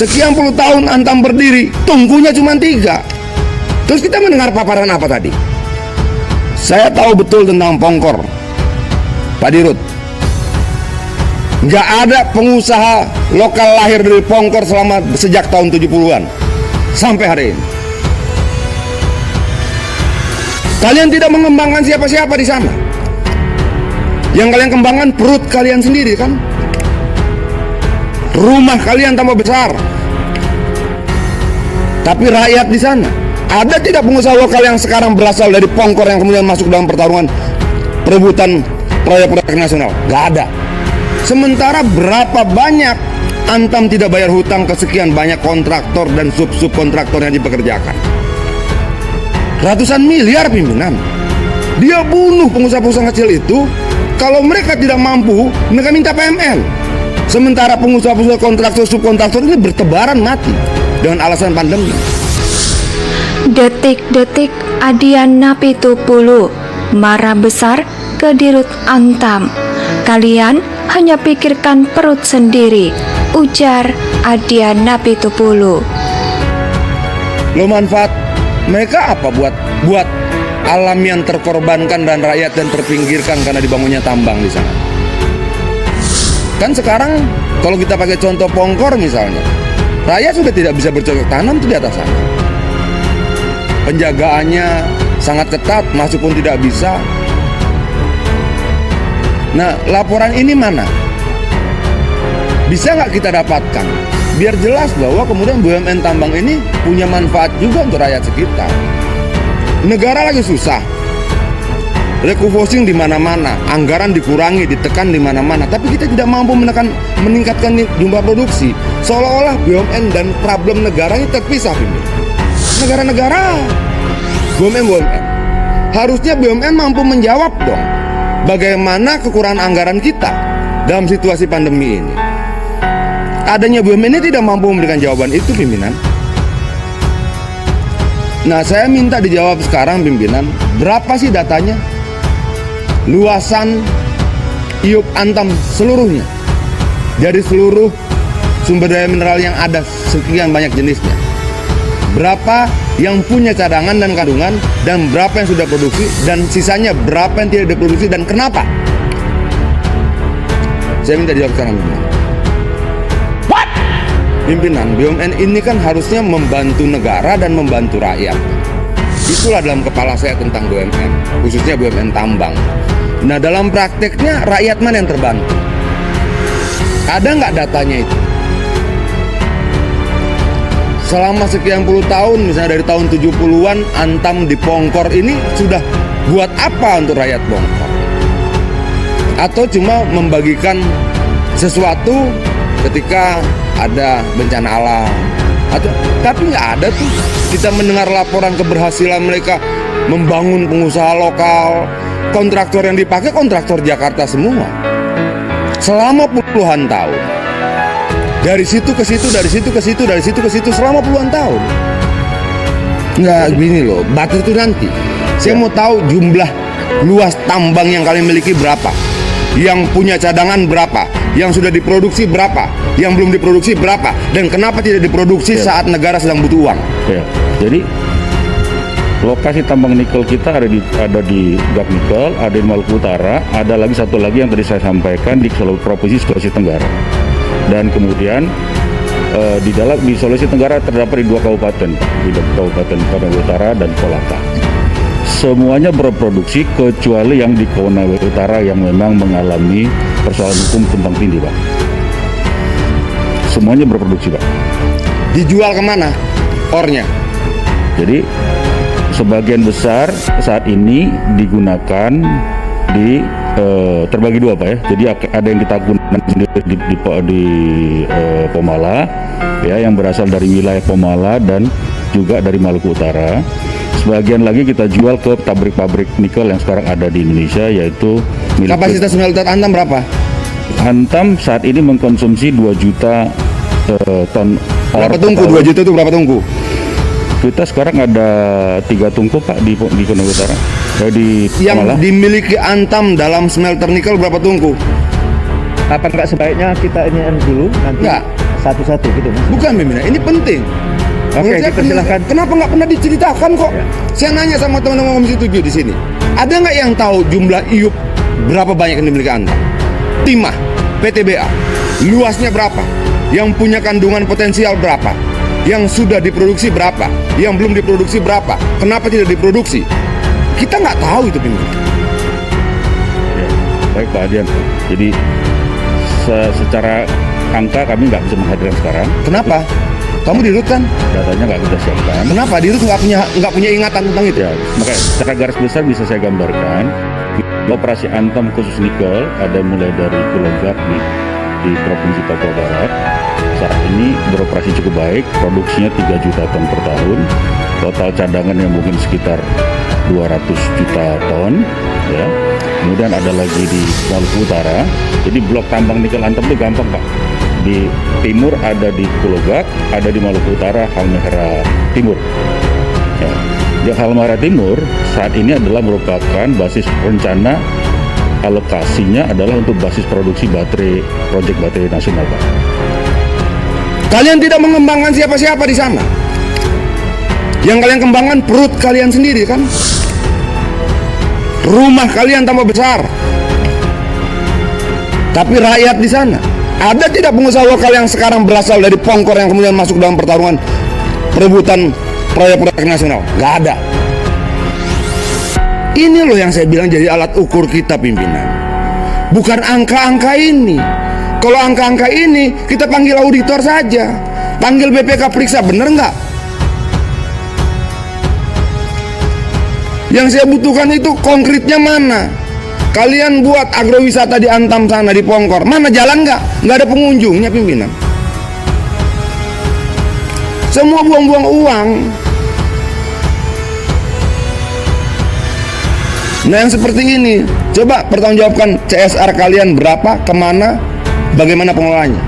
Sekian puluh tahun Antam berdiri, tungkunya cuma 3. Terus kita mendengar paparan apa tadi? Saya tahu betul tentang Pongkor, Pak Dirut. Nggak ada pengusaha lokal lahir dari Pongkor sejak tahun 70-an sampai hari ini. Kalian tidak mengembangkan siapa-siapa di sana. Yang kalian kembangkan perut kalian sendiri kan? Rumah kalian tambah besar. Tapi rakyat di sana, ada tidak pengusaha lokal yang sekarang berasal dari Pongkor yang kemudian masuk dalam pertarungan perebutan proyek-proyek nasional? Gak ada. Sementara berapa banyak Antam tidak bayar hutang ke sekian banyak kontraktor dan sub-subkontraktor yang dipekerjakan? Ratusan miliar pimpinan. Dia bunuh pengusaha-pengusaha kecil itu. Kalau mereka tidak mampu, mereka minta PMN. Sementara pengusaha-pengusaha kontraktor subkontraktor ini bertebaran mati dengan alasan pandemi. Detik-detik Adiana Pitupulu marah besar ke Dirut Antam. Kalian hanya pikirkan perut sendiri, ujar Adiana Pitupulu. Lo manfaat mereka apa buat alam yang terkorbankan dan rakyat yang terpinggirkan karena dibangunnya tambang di sana? Kan sekarang kalau kita pakai contoh Pongkor misalnya, rakyat sudah tidak bisa bercocok tanam di atas sana. Penjagaannya sangat ketat, masuk pun tidak bisa. Nah, laporan ini mana? Bisa nggak kita dapatkan? Biar jelas bahwa kemudian BUMN tambang ini punya manfaat juga untuk rakyat sekitar. Negara lagi susah, refocusing di mana-mana, anggaran dikurangi, ditekan di mana-mana, tapi kita tidak mampu meningkatkan jumlah produksi. Seolah-olah BUMN dan problem negara ini terpisah. Negara-negara, BUMN. Harusnya BUMN mampu menjawab dong, bagaimana kekurangan anggaran kita dalam situasi pandemi ini. Adanya BUMN ini tidak mampu memberikan jawaban itu, pimpinan. Nah, saya minta dijawab sekarang, pimpinan, berapa sih datanya? Luasan IUP Antam seluruhnya, dari seluruh sumber daya mineral yang ada, sekian banyak jenisnya. Berapa yang punya cadangan dan kandungan, dan berapa yang sudah produksi, dan sisanya berapa yang tidak diproduksi, dan kenapa? Saya minta dijawab sekarang, pimpinan. Pimpinan, BUMN ini kan harusnya membantu negara dan membantu rakyat. Itulah dalam kepala saya tentang BUMN, khususnya BUMN tambang. Nah, dalam prakteknya rakyat mana yang terbantu? Ada nggak datanya itu? Selama sekian puluh tahun, misalnya dari tahun 70-an, Antam di Pongkor ini sudah buat apa untuk rakyat Pongkor? Atau cuma membagikan sesuatu ketika ada bencana alam, tapi nggak ada tuh. Kita mendengar laporan keberhasilan mereka membangun pengusaha lokal, kontraktor yang dipakai kontraktor Jakarta semua, selama puluhan tahun. Dari situ ke situ, dari situ ke situ, dari situ ke situ, selama puluhan tahun. Nggak gini loh, batu itu nanti. Saya mau tahu jumlah luas tambang yang kalian miliki berapa, yang punya cadangan berapa, yang sudah diproduksi berapa, yang belum diproduksi berapa, dan kenapa tidak diproduksi saat negara sedang butuh uang. Jadi lokasi tambang nikel kita ada di Gap Nikel, ada di Maluku Utara, ada lagi satu lagi yang tadi saya sampaikan di Provinsi Sulawesi Tenggara. Dan kemudian di Sulawesi Tenggara terdapat di 2 kabupaten, di Kabupaten Konawe Utara dan Kolaka. Semuanya berproduksi kecuali yang di Konawe Utara yang memang mengalami persoalan hukum tumpang tindih, Pak. Semuanya berproduksi, Pak. Dijual kemana ornya? Jadi sebagian besar saat ini digunakan di terbagi 2, Pak ya. Jadi ada yang kita gunakan di Pomala, ya, yang berasal dari wilayah Pomala dan juga dari Maluku Utara. Sebagian lagi kita jual ke pabrik-pabrik nikel yang sekarang ada di Indonesia, yaitu kapasitas smelter Antam berapa? Antam saat ini mengkonsumsi 2 juta ton. Berapa tungku? 2 juta itu berapa tungku? Kita sekarang ada 3 tungku, Pak, di Konawe Utara. Di yang Malah. Dimiliki Antam dalam smelter nikel berapa tungku? Apa nggak sebaiknya kita ini dulu nanti? Nggak. satu-satu gitu Mas? Bukan pimpinan, ini penting. Oke, Menurut saya dipersilahkan. Kenapa nggak pernah diceritakan kok? Saya nanya sama teman-teman Komisi 7 di sini. Ada nggak yang tahu jumlah IUP berapa banyak yang dimiliki Antam? Timah, PTBA, luasnya berapa? Yang punya kandungan potensial berapa? Yang sudah diproduksi berapa? Yang belum diproduksi berapa? Kenapa tidak diproduksi? Kita nggak tahu itu pimpinan. Ya, baik Pak Adian. Jadi secara angka kami nggak bisa menghadirkan sekarang. Kenapa? Kamu dirut kan? Datanya nggak kita siapkan. Kenapa dirut nggak punya ingatan tentang itu? Ya, makanya secara garis besar bisa saya gambarkan. Operasi Antam khusus nikel ada mulai dari Pulau Gap di Provinsi Papua Barat. Saat ini beroperasi cukup baik, produksinya 3 juta ton per tahun. Total cadangannya mungkin sekitar 200 juta ton. Ya. Kemudian ada lagi di Maluku Utara. Jadi blok tambang nikel Antam itu gampang Pak. Di timur ada di Pulau Gak, ada di Maluku Utara, Halmahera Timur. Ya. Di Halmahera Timur saat ini adalah merupakan basis rencana alokasinya adalah untuk basis produksi baterai, proyek baterai nasional Pak. Kalian tidak mengembangkan siapa-siapa di sana. Yang kalian kembangkan perut kalian sendiri kan? Rumah kalian tambah besar. Tapi rakyat di sana, ada tidak pengusaha lokal yang sekarang berasal dari Pongkor yang kemudian masuk dalam pertarungan perebutan proyek-proyek nasional? Gak ada. Ini loh yang saya bilang jadi alat ukur kita pimpinan. Bukan angka-angka ini. Kalau angka-angka ini kita panggil auditor saja, panggil BPK periksa bener nggak? Yang saya butuhkan itu konkretnya mana? Kalian buat agrowisata di Antam sana di Pongkor, mana jalan nggak? Nggak ada pengunjungnya pimpinan. Semua buang-buang uang. Nah yang seperti ini, coba pertanggungjawabkan CSR kalian berapa, kemana, bagaimana pengelolaannya.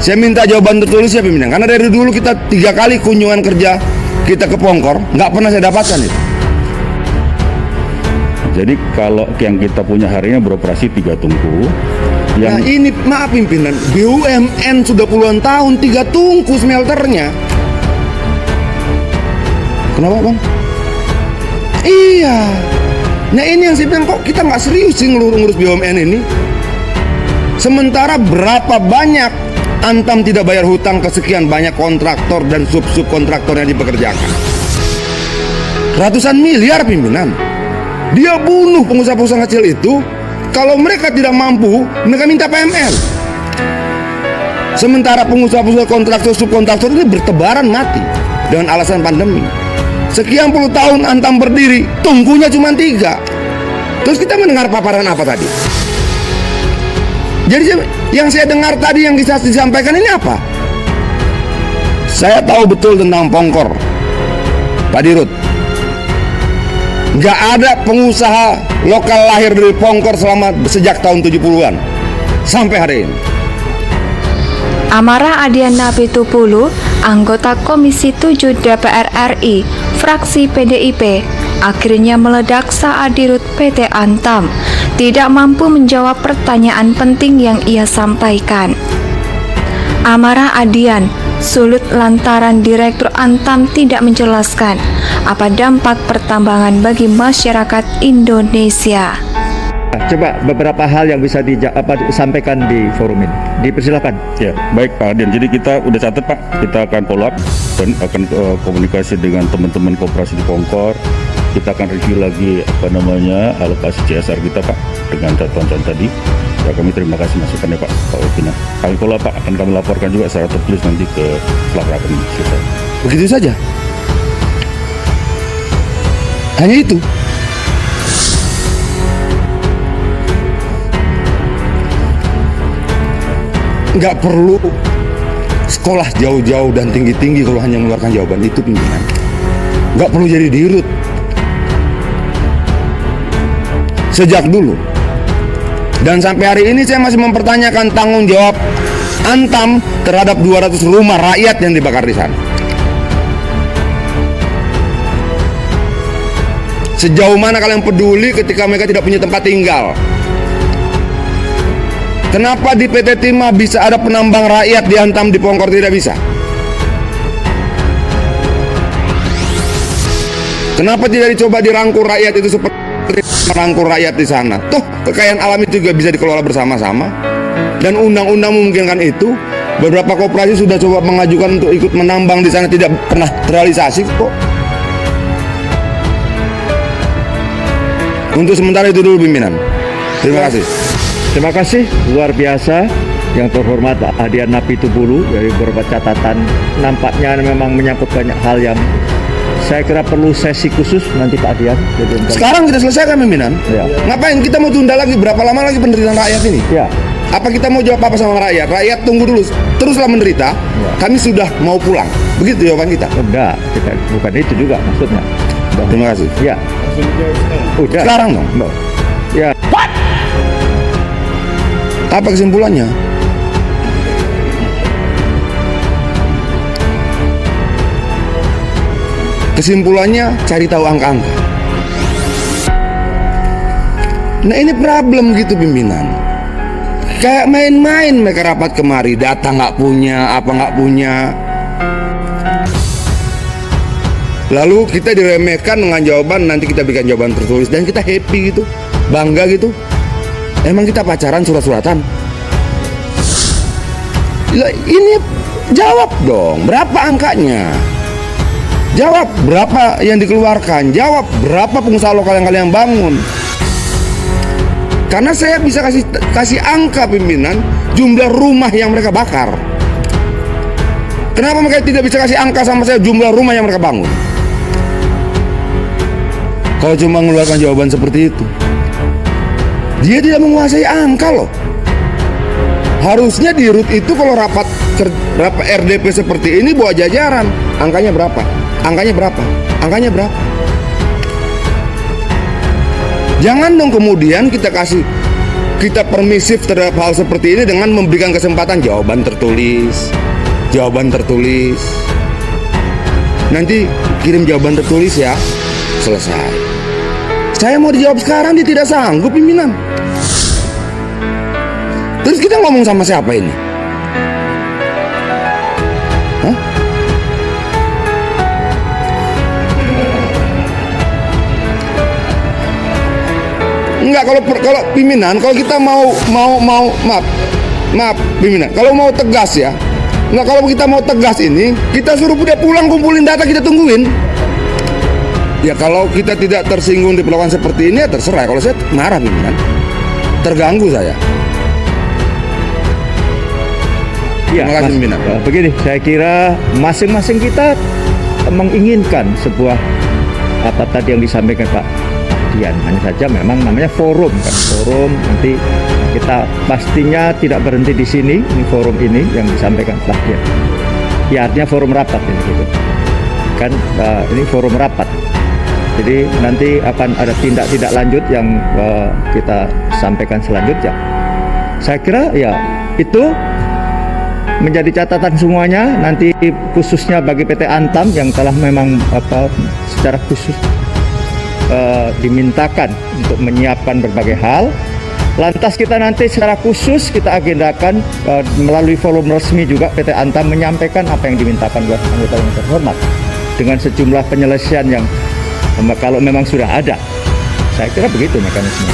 Saya minta jawaban tertulis ya pimpinan, karena dari dulu kita 3 kali kunjungan kerja kita ke Pongkor, nggak pernah saya dapatkan itu. Jadi kalau yang kita punya hari ini beroperasi 3 tungku. Nah ini maaf pimpinan, BUMN sudah puluhan tahun 3 tungku smelternya. Kenapa bang? Iya. Nah ini yang saya bilang, kok kita nggak serius sih ngurus BUMN ini. Sementara berapa banyak Antam tidak bayar hutang ke sekian banyak kontraktor dan sub-sub kontraktor yang dipekerjakan. Ratusan miliar pimpinan. Dia bunuh pengusaha-pengusaha kecil itu. Kalau mereka tidak mampu, mereka minta PML. Sementara pengusaha-pengusaha kontraktor subkontraktor ini bertebaran mati dengan alasan pandemi. Sekian puluh tahun Antam berdiri, tungkunya cuma 3. Terus kita mendengar paparan apa tadi? Jadi yang saya dengar tadi yang disampaikan ini apa? Saya tahu betul tentang Pongkor, Pak Dirut. Gak ada pengusaha lokal lahir dari Pongkor sejak tahun 70-an sampai hari ini. Amara Adiana Pitupulu, anggota Komisi 7 DPR RI, fraksi PDIP, akhirnya meledak saat Dirut PT Antam tidak mampu menjawab pertanyaan penting yang ia sampaikan. Amara Adian sulut lantaran Direktur Antam tidak menjelaskan apa dampak pertambangan bagi masyarakat Indonesia. Coba beberapa hal yang bisa disampaikan di forum ini. Dipersilakan. Ya, baik Pak Adian. Jadi kita udah catat Pak, kita akan follow up dan akan komunikasi dengan teman-teman koperasi di Pongkor. Kita akan review lagi alokasi CSR kita Pak dengan catatan tadi. Ya, kami terima kasih masukannya Pak Wipina. Kami follow up Pak, akan kami laporkan juga secara tertulis nanti ke setelah rapat selesai. Begitu saja. Hanya itu. Nggak perlu sekolah jauh-jauh dan tinggi-tinggi kalau hanya mengeluarkan jawaban itu pimpinan. Nggak perlu jadi dirut. Sejak dulu dan sampai hari ini saya masih mempertanyakan tanggung jawab Antam terhadap 200 rumah rakyat yang dibakar di sana. Sejauh mana kalian peduli ketika mereka tidak punya tempat tinggal? Kenapa di PT Timah bisa ada penambang rakyat dihantam di Pongkor tidak bisa? Kenapa tidak dicoba dirangkul rakyat itu seperti merangkul rakyat di sana? Toh kekayaan alam itu juga bisa dikelola bersama-sama. Dan undang-undang memungkinkan itu. Beberapa koperasi sudah coba mengajukan untuk ikut menambang di sana, tidak pernah terrealisasi kok. Untuk sementara itu dulu pimpinan. Terima kasih. Terima kasih, luar biasa. Yang terhormat Adian Napitupulu dari beberapa catatan, nampaknya memang menyangkut banyak hal yang saya kira perlu sesi khusus nanti Pak Adian. Sekarang kita selesaikan pimpinan. Ya. Ngapain kita mau tunda lagi? Berapa lama lagi penderitaan rakyat ini? Ya. Apa kita mau jawab apa sama rakyat? Rakyat tunggu dulu, teruslah menderita. Ya. Kami sudah mau pulang. Begitu jawaban kita. Enggak, bukan itu juga maksudnya. Terima kasih. Ya. Udah. Sekarang dong. No. Ya. Apa kesimpulannya? Kesimpulannya cari tahu angka-angka. Nah ini problem gitu pimpinan. Kayak main-main mereka rapat kemari, data nggak punya, apa nggak punya. Lalu kita diremehkan dengan jawaban, nanti kita berikan jawaban tertulis dan kita happy gitu, bangga gitu. Emang kita pacaran surat-suratan? Ini jawab dong, berapa angkanya? Jawab berapa yang dikeluarkan, jawab berapa pengusaha lokal yang kalian bangun. Karena saya bisa kasih angka pimpinan jumlah rumah yang mereka bakar. Kenapa mereka tidak bisa kasih angka sama saya jumlah rumah yang mereka bangun? Kalau cuma mengeluarkan jawaban seperti itu, dia tidak menguasai angka loh. Harusnya di RUT itu kalau rapat RDP seperti ini bawa jajaran, angkanya berapa? Angkanya berapa? Angkanya berapa? Jangan dong kemudian kita permisif terhadap hal seperti ini dengan memberikan kesempatan jawaban tertulis. Nanti kirim jawaban tertulis ya. Selesai. Saya mau dijawab sekarang, dia tidak sanggup pimpinan. Terus kita ngomong sama siapa ini? Hah? Enggak, kalau pimpinan, kalau kita mau maaf pimpinan, kalau mau tegas ya, enggak, kalau kita mau tegas ini, kita suruh dia pulang kumpulin data, kita tungguin. Ya kalau kita tidak tersinggung diperlakukan seperti ini ya terserah. Kalau saya marah pimpinan, terganggu saya. Ya, Terima kasih pimpinan. Begini, saya kira masing-masing kita menginginkan sebuah apa tadi yang disampaikan Pak Dian, hanya saja memang namanya forum kan, forum nanti kita pastinya tidak berhenti di sini. Ini forum ini yang disampaikan Pak Dian. Ya artinya forum rapat ini gitu. Kan ini forum rapat. Jadi nanti akan ada tindak lanjut yang kita sampaikan selanjutnya. Saya kira ya itu menjadi catatan semuanya, nanti khususnya bagi PT Antam yang telah memang secara khusus dimintakan untuk menyiapkan berbagai hal. Lantas kita nanti secara khusus kita agendakan melalui volume resmi juga PT Antam menyampaikan apa yang dimintakan oleh anggota yang terhormat dengan sejumlah penyelesaian yang kalau memang sudah ada. Saya kira begitu mekanisme.